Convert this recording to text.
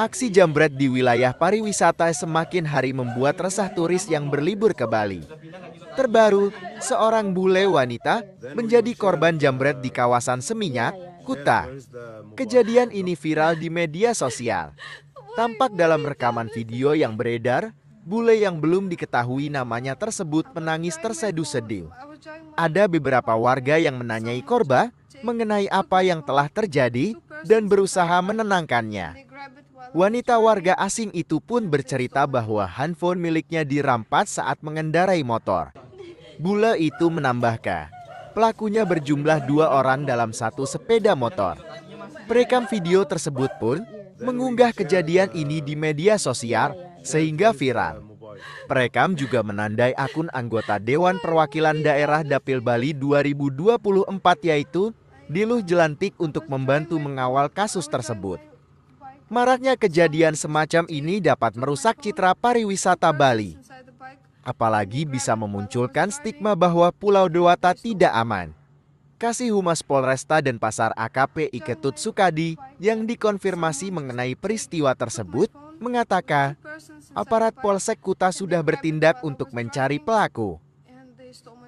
Aksi jambret di wilayah pariwisata semakin hari membuat resah turis yang berlibur ke Bali. Terbaru, seorang bule wanita menjadi korban jambret di kawasan Seminyak, Kuta. Kejadian ini viral di media sosial. Tampak dalam rekaman video yang beredar, bule yang belum diketahui namanya tersebut menangis terseduh-seduh. Ada beberapa warga yang menanyai korban mengenai apa yang telah terjadi dan berusaha menenangkannya. Wanita warga asing itu pun bercerita bahwa handphone miliknya dirampas saat mengendarai motor. Bule itu menambahkan, pelakunya berjumlah 2 orang dalam satu sepeda motor. Perekam video tersebut pun mengunggah kejadian ini di media sosial sehingga viral. Perekam juga menandai akun anggota Dewan Perwakilan Daerah Dapil Bali 2024 yaitu Diluh Jelantik untuk membantu mengawal kasus tersebut. Maraknya kejadian semacam ini dapat merusak citra pariwisata Bali. Apalagi bisa memunculkan stigma bahwa Pulau Dewata tidak aman. Kasih Humas Polresta Denpasar AKP Iketut Sukadi yang dikonfirmasi mengenai peristiwa tersebut mengatakan aparat Polsek Kuta sudah bertindak untuk mencari pelaku.